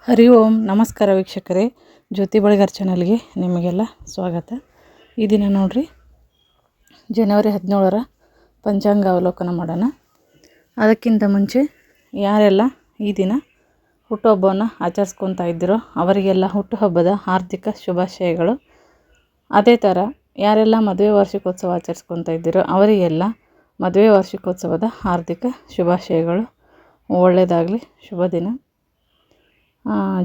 ಹರಿ ಓಂ ನಮಸ್ಕಾರ ವೀಕ್ಷಕರೇ, ಜ್ಯೋತಿ ಬಳಿಗಾರ್ ಚಾನಲ್ಗೆ ನಿಮಗೆಲ್ಲ ಸ್ವಾಗತ. ಈ ದಿನ ನೋಡ್ರಿ ಜನವರಿ 17ರ ಪಂಚಾಂಗ ಅವಲೋಕನ ಮಾಡೋಣ. ಅದಕ್ಕಿಂತ ಮುಂಚೆ ಯಾರೆಲ್ಲ ಈ ದಿನ ಹುಟ್ಟುಹಬ್ಬವನ್ನು ಆಚರಿಸ್ಕೊತಾ ಇದ್ದೀರೋ ಅವರಿಗೆಲ್ಲ ಹುಟ್ಟುಹಬ್ಬದ ಹಾರ್ದಿಕ ಶುಭಾಶಯಗಳು. ಅದೇ ಥರ ಯಾರೆಲ್ಲ ಮದುವೆ ವಾರ್ಷಿಕೋತ್ಸವ ಆಚರಿಸ್ಕೊತಾ ಇದ್ದೀರೋ ಅವರಿಗೆಲ್ಲ ಮದುವೆ ವಾರ್ಷಿಕೋತ್ಸವದ ಹಾರ್ದಿಕ ಶುಭಾಶಯಗಳು. ಒಳ್ಳೆಯದಾಗಲಿ, ಶುಭ ದಿನ.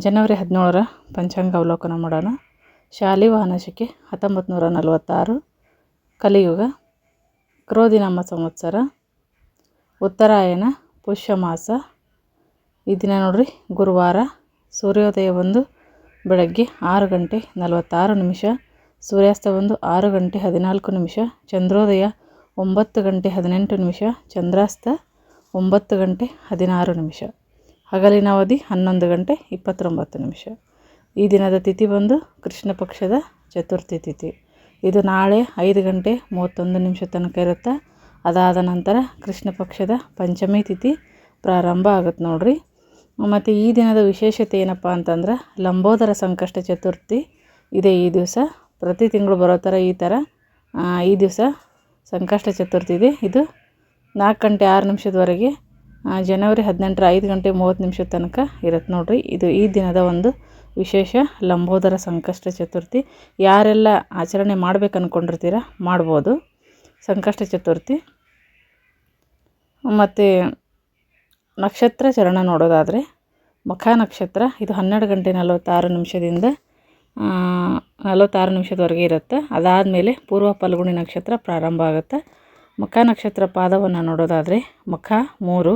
ಜನವರಿ 17ರ ಪಂಚಾಂಗ ಅವಲೋಕನ ಮಾಡೋಣ. ಶಾಲಿವಾಹನ ಶಕೆ 1946, ಕಲಿಯುಗ, ಕ್ರೋಧಿನಾಮ ಸಂವತ್ಸರ, ಉತ್ತರಾಯಣ, ಪುಷ್ಯ ಮಾಸ. ಈ ದಿನ ನೋಡ್ರಿ ಗುರುವಾರ. ಸೂರ್ಯೋದಯ ಒಂದು ಬೆಳಗ್ಗೆ 6 ಗಂಟೆ 46 ನಿಮಿಷ, ಸೂರ್ಯಾಸ್ತ ಒಂದು 6 ಗಂಟೆ 14 ನಿಮಿಷ, ಚಂದ್ರೋದಯ 9 ಗಂಟೆ 18 ನಿಮಿಷ, ಚಂದ್ರಾಸ್ತ 9 ಗಂಟೆ 16 ನಿಮಿಷ, ಹಗಲಿನ ಅವಧಿ 11 ಗಂಟೆ 29 ನಿಮಿಷ. ಈ ದಿನದ ತಿಥಿ ಬಂದು ಕೃಷ್ಣ ಪಕ್ಷದ ಚತುರ್ಥಿ ತಿಥಿ. ಇದು ನಾಳೆ 5 ಗಂಟೆ 31 ನಿಮಿಷ ತನಕ ಇರುತ್ತೆ. ಅದಾದ ನಂತರ ಕೃಷ್ಣ ಪಕ್ಷದ ಪಂಚಮಿ ತಿಥಿ ಪ್ರಾರಂಭ ಆಗುತ್ತೆ ನೋಡ್ರಿ. ಮತ್ತು ಈ ದಿನದ ವಿಶೇಷತೆ ಏನಪ್ಪ ಅಂತಂದ್ರೆ ಲಂಬೋದರ ಸಂಕಷ್ಟ ಚತುರ್ಥಿ ಇದೆ ಈ ದಿವಸ. ಪ್ರತಿ ತಿಂಗಳು ಬರೋ ಥರ ಈ ದಿವಸ ಸಂಕಷ್ಟ ಚತುರ್ಥಿ ಇದೆ. ಇದು 4 ಗಂಟೆ 6 ನಿಮಿಷದವರೆಗೆ ಜನವರಿ 18ರ 5 ಗಂಟೆ 30 ನಿಮಿಷ ತನಕ ಇರುತ್ತೆ ನೋಡ್ರಿ. ಇದು ಈ ದಿನದ ಒಂದು ವಿಶೇಷ ಲಂಬೋದರ ಸಂಕಷ್ಟ ಚತುರ್ಥಿ. ಯಾರೆಲ್ಲ ಆಚರಣೆ ಮಾಡ್ಬೇಕು ಅಂದ್ಕೊಂಡಿರ್ತೀರ ಮಾಡ್ಬೋದು ಸಂಕಷ್ಟ ಚತುರ್ಥಿ. ಮತ್ತು ನಕ್ಷತ್ರ ಚರಣ ನೋಡೋದಾದರೆ ಮಖ ನಕ್ಷತ್ರ ಇದು 12 ಗಂಟೆ 46 ನಿಮಿಷದಿಂದ 46 ನಿಮಿಷದವರೆಗೆ ಇರುತ್ತೆ. ಅದಾದಮೇಲೆ ಪೂರ್ವ ಫಲ್ಗುಣಿ ನಕ್ಷತ್ರ ಪ್ರಾರಂಭ ಆಗುತ್ತೆ. ಮಖ ನಕ್ಷತ್ರ ಪಾದವನ್ನು ನೋಡೋದಾದರೆ ಮಖ 3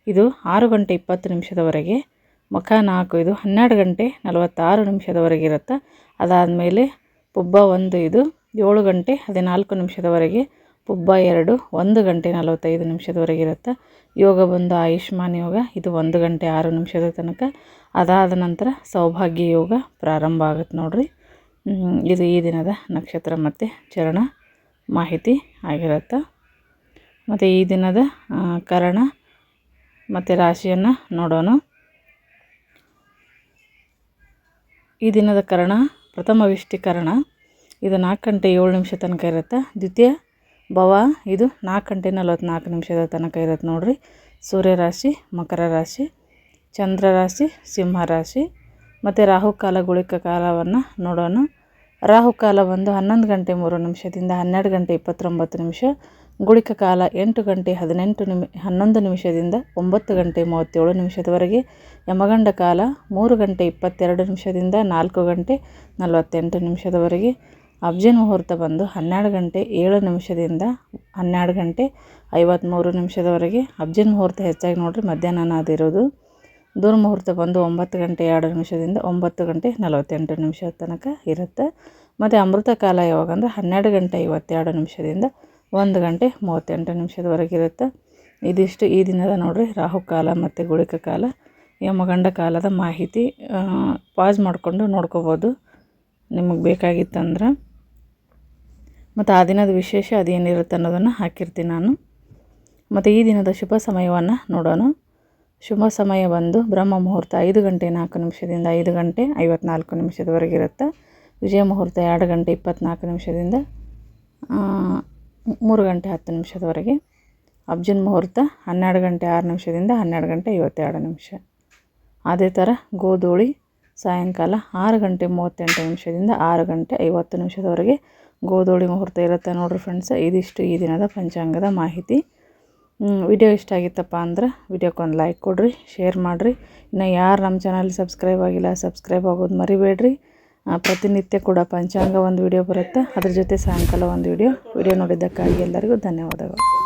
ಇದು 6 ಗಂಟೆ 20 ನಿಮಿಷದವರೆಗೆ, ಮಖ 4 ಇದು 12 ಗಂಟೆ 46 ನಿಮಿಷದವರೆಗೆ ಇರುತ್ತೆ. ಅದಾದಮೇಲೆ ಪುಬ್ಬ 1 ಇದು 7 ಗಂಟೆ 14 ನಿಮಿಷದವರೆಗೆ, ಪುಬ್ಬ 2 1 ಗಂಟೆ 45 ನಿಮಿಷದವರೆಗೆ ಇರುತ್ತೆ. ಯೋಗ ಬಂದು ಆಯುಷ್ಮಾನ್ ಯೋಗ ಇದು 1 ಗಂಟೆ 6 ನಿಮಿಷದ ತನಕ. ಅದಾದ ನಂತರ ಸೌಭಾಗ್ಯ ಯೋಗ ಪ್ರಾರಂಭ ಆಗುತ್ತೆ ನೋಡ್ರಿ. ಇದು ಈ ದಿನದ ನಕ್ಷತ್ರ ಮತ್ತು ಚರಣ ಮಾಹಿತಿ ಆಗಿರುತ್ತೆ. ಮತ್ತು ಈ ದಿನದ ಕರಣ ಮತ್ತು ರಾಶಿಯನ್ನು ನೋಡೋಣ. ಈ ದಿನದ ಕರಣ ಪ್ರಥಮ ವಿಷ್ಟಿಕರಣ ಇದು 4 ಗಂಟೆ 7 ನಿಮಿಷ ತನಕ ಇರುತ್ತೆ. ದ್ವಿತೀಯ ಭವ ಇದು 4 ಗಂಟೆ 44 ನಿಮಿಷದ ತನಕ ಇರುತ್ತೆ ನೋಡ್ರಿ. ಸೂರ್ಯ ರಾಶಿ ಮಕರ ರಾಶಿ, ಚಂದ್ರ ರಾಶಿ ಸಿಂಹ ರಾಶಿ. ಮತ್ತು ರಾಹುಕಾಲ ಗುಳಿಕ ಕಾಲವನ್ನು ನೋಡೋಣ. ರಾಹುಕಾಲ ಬಂದು 11 ಗಂಟೆ 3 ನಿಮಿಷದಿಂದ 12 ಗಂಟೆ 29 ನಿಮಿಷ, ಗುಳಿಕ ಕಾಲ 8 ಗಂಟೆ 11 ನಿಮಿಷದಿಂದ 9 ಗಂಟೆ 37 ನಿಮಿಷದವರೆಗೆ, ಯಮಗಂಡ ಕಾಲ 3 ಗಂಟೆ 22 ನಿಮಿಷದಿಂದ 4 ಗಂಟೆ 48 ನಿಮಿಷದವರೆಗೆ, ಅಬ್ಜನ್ ಮುಹೂರ್ತ ಬಂದು 12 ಗಂಟೆ 7 ನಿಮಿಷದಿಂದ 12 ಗಂಟೆ 53 ನಿಮಿಷದವರೆಗೆ. ಅಬ್ಜನ್ ಮುಹೂರ್ತ ಹೆಚ್ಚಾಗಿ ನೋಡ್ರಿ ಮಧ್ಯಾಹ್ನ ಅದಿರೋದು. ದುರ್ಮುಹೂರ್ತ ಬಂದು 9 ಗಂಟೆ 2 ನಿಮಿಷದಿಂದ 9 ಗಂಟೆ 48 ನಿಮಿಷ ತನಕ ಇರುತ್ತೆ. ಮತ್ತು ಅಮೃತ ಕಾಲ ಯಾವಾಗ ಅಂದರೆ 12 ಗಂಟೆ 52 ನಿಮಿಷದಿಂದ 1 ಗಂಟೆ 38 ನಿಮಿಷದವರೆಗೆ ಇರುತ್ತೆ. ಇದಿಷ್ಟು ಈ ದಿನದ ನೋಡ್ರಿ ರಾಹುಕಾಲ ಮತ್ತು ಗುಳಿಕ ಕಾಲ ಯಮಗಂಡ ಕಾಲದ ಮಾಹಿತಿ. ಪಾಸ್ ಮಾಡಿಕೊಂಡು ನೋಡ್ಕೋಬೋದು ನಿಮಗೆ ಬೇಕಾಗಿತ್ತಂದ್ರೆ. ಮತ್ತು ಆ ದಿನದ ವಿಶೇಷ ಅದೇನಿರುತ್ತೆ ಅನ್ನೋದನ್ನು ಹಾಕಿರ್ತೀನಿ ನಾನು. ಮತ್ತು ಈ ದಿನದ ಶುಭ ಸಮಯವನ್ನು ನೋಡೋಣ. ಶುಭ ಸಮಯ ಬಂದು ಬ್ರಹ್ಮ ಮುಹೂರ್ತ 5 ಗಂಟೆ 4 ನಿಮಿಷದಿಂದ 5 ಗಂಟೆ 54 ನಿಮಿಷದವರೆಗೆ ಇರುತ್ತೆ. ವಿಜಯ ಮುಹೂರ್ತ 2 ಗಂಟೆ 24 ನಿಮಿಷದಿಂದ 3 ಗಂಟೆ 10 ನಿಮಿಷದವರೆಗೆ. ಅಬ್ಜನ್ ಮುಹೂರ್ತ 12 ಗಂಟೆ 6 ನಿಮಿಷದಿಂದ 12 ಗಂಟೆ 52 ನಿಮಿಷ. ಅದೇ ಥರ ಗೋಧೂಳಿ ಸಾಯಂಕಾಲ 6 ಗಂಟೆ 38 ನಿಮಿಷದಿಂದ 6 ಗಂಟೆ 50 ನಿಮಿಷದವರೆಗೆ ಗೋಧೂಳಿ ಮುಹೂರ್ತ ಇರುತ್ತೆ ನೋಡ್ರಿ ಫ್ರೆಂಡ್ಸ್. ಇದಿಷ್ಟು ಈ ದಿನದ ಪಂಚಾಂಗದ ಮಾಹಿತಿ. ವಿಡಿಯೋ ಇಷ್ಟ ಆಗಿತ್ತಪ್ಪ ಅಂದ್ರೆ ವಿಡಿಯೋಕ್ಕೊಂದು ಲೈಕ್ ಕೊಡಿರಿ, ಶೇರ್ ಮಾಡಿರಿ. ಇನ್ನು ಯಾರು ನಮ್ಮ ಚಾನಲ್ ಸಬ್ಸ್ಕ್ರೈಬ್ ಆಗಿಲ್ಲ ಸಬ್ಸ್ಕ್ರೈಬ್ ಆಗೋದು ಮರಿಬೇಡ್ರಿ. ಪ್ರತಿನಿತ್ಯ ಕೂಡ ಪಂಚಾಂಗ ಒಂದು ವಿಡಿಯೋ ಬರುತ್ತೆ, ಅದ್ರ ಜೊತೆ ಸಾಯಂಕಾಲ ಒಂದು ವಿಡಿಯೋ ನೋಡಿದ್ದಕ್ಕಾಗಿ ಎಲ್ಲರಿಗೂ ಧನ್ಯವಾದಗಳು.